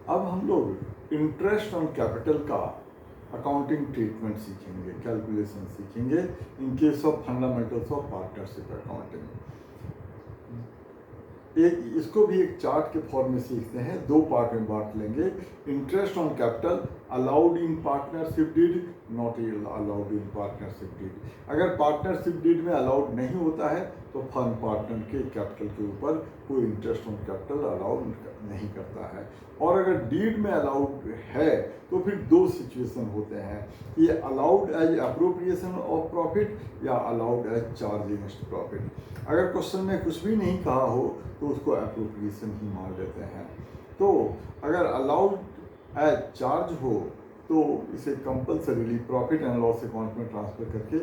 अब हम लोग इंटरेस्ट ऑन कैपिटल का अकाउंटिंग ट्रीटमेंट सीखेंगे, कैलकुलेशन सीखेंगे in case of fundamentals of partnership accounting. एक इसको भी एक चार्ट के फॉर्म में सीखते हैं, दो पार्ट में बांट लेंगे। Interest on capital allowed in partnership deed, not allowed in partnership deed. अगर पार्टनरशिप डीड में अलाउड नहीं होता है तो फर्म पार्टनर के कैपिटल के ऊपर कोई इंटरेस्ट ऑन कैपिटल अलाउड नहीं करता है। और अगर डीड में अलाउड है तो फिर दो सिचुएशन होते हैं, ये allowed as appropriation of profit या allowed as charge against profit. अगर क्वेश्चन में कुछ भी नहीं कहा हो तो उसको अप्रोप्रिएशन ही मान लेते हैं। तो अगर अलाउड एज चार्ज हो तो इसे compulsorily profit and loss account में ट्रांसफर करके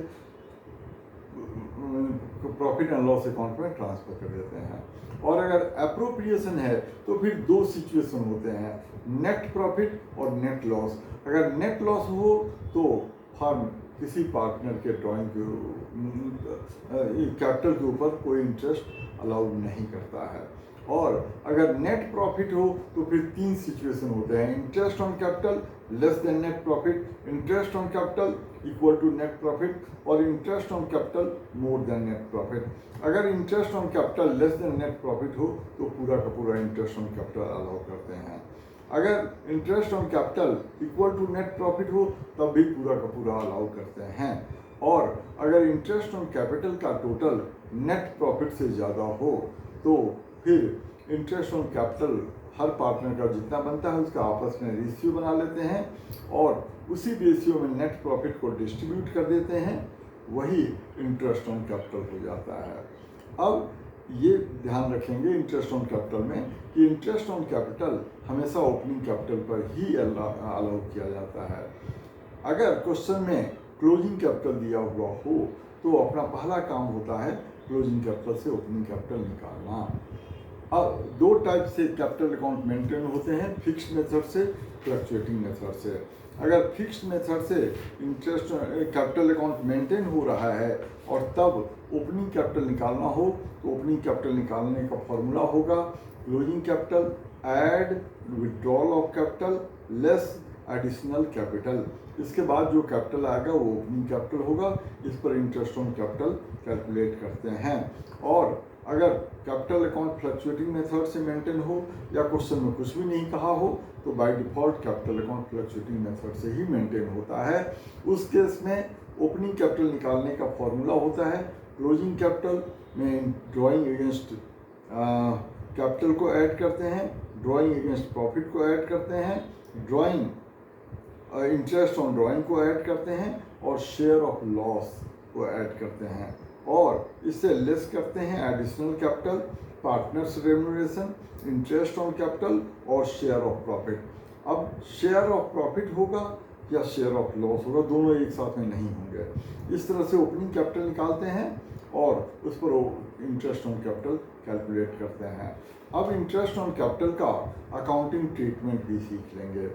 प्रॉफिट एंड लॉस अकाउंट में ट्रांसफर कर देते हैं। और अगर अप्रोप्रिएशन है तो फिर दो सिचुएशन होते हैं, नेट प्रॉफिट और नेट लॉस। अगर नेट लॉस हो तो फर्म किसी पार्टनर के ड्राइंग कैपिटल के ऊपर कोई इंटरेस्ट अलाउड नहीं करता है। और अगर नेट प्रॉफिट हो तो फिर तीन सिचुएशन होते हैं, interest on capital less than net profit, interest on capital equal to net profit और interest on capital more than net profit. अगर interest on capital less than net profit हो तो पूरा का पूरा इंटरेस्ट ऑन कैपिटल अलाउ करते हैं। अगर interest on capital equal to net profit हो तब भी पूरा का पूरा अलाउ करते हैं। और अगर इंटरेस्ट ऑन कैपिटल का टोटल नेट प्रॉफिट से ज़्यादा हो तो फिर interest on capital her partner का जितना बनता है उसका आपस में रेशियो बना लेते हैं और उसी रेशियो में नेट प्रॉफिट को डिस्ट्रीब्यूट कर देते हैं, वही इंटरेस्ट ऑन कैपिटल हो जाता है। अब ये ध्यान रखेंगे इंटरेस्ट ऑन कैपिटल में कि इंटरेस्ट ऑन कैपिटल हमेशा ओपनिंग कैपिटल पर ही अलाउ किया जाता है। अगर क्वेश्चन में क्लोजिंग कैपिटल दिया हुआ हो तो अपना पहला काम होता है क्लोजिंग कैपिटल से ओपनिंग कैपिटल निकालना। अब दो टाइप से कैपिटल अकाउंट मेंटेन होते हैं, फिक्स्ड मेथड से, फ्लक्चुएटिंग मेथड से। अगर फिक्स्ड मेथड से इंटरेस्ट कैपिटल अकाउंट मेंटेन हो रहा है और तब ओपनिंग कैपिटल निकालना हो तो ओपनिंग कैपिटल निकालने का फॉर्मूला होगा closing capital add withdrawal of capital less additional capital. इसके बाद जो कैपिटल आएगा वो ओपनिंग कैपिटल होगा, इस पर इंटरेस्ट ऑन कैपिटल कैलकुलेट करते हैं। और अगर कैपिटल अकाउंट फ्लक्चुएटिंग मेथड से मेंटेन हो या क्वेश्चन में कुछ भी नहीं कहा हो तो by default capital account fluctuating method से ही मेंटेन होता है। उस केस में ओपनिंग कैपिटल निकालने का फॉर्मूला होता है क्लोजिंग कैपिटल में ड्राइंग अगेंस्ट कैपिटल को ऐड करते हैं, ड्राइंग अगेंस्ट प्रॉफिट को ऐड करते हैं, ड्राइंग इंटरेस्ट ऑन ड्राइंग को ऐड करते हैं और शेयर ऑफ लॉस को ऐड करते हैं और इससे लेस करते हैं additional capital, partners remuneration, interest on capital और शेयर ऑफ प्रॉफिट। अब शेयर ऑफ प्रॉफिट होगा या शेयर ऑफ लॉस होगा, दोनों एक साथ में नहीं होंगे। इस तरह से ओपनिंग कैपिटल निकालते हैं और उस पर इंटरेस्ट ऑन कैपिटल कैलकुलेट करते हैं। अब इंटरेस्ट ऑन कैपिटल का अकाउंटिंग ट्रीटमेंट भी सीख लेंगे।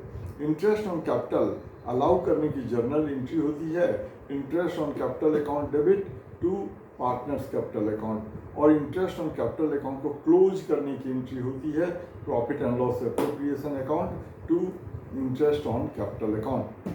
इंटरेस्ट ऑन कैपिटल अलाउ करने की जर्नल एंट्री होती है interest on capital account debit to partners capital account और इंटरेस्ट ऑन कैपिटल अकाउंट को क्लोज करने की एंट्री होती है profit and loss appropriation account to interest on capital account.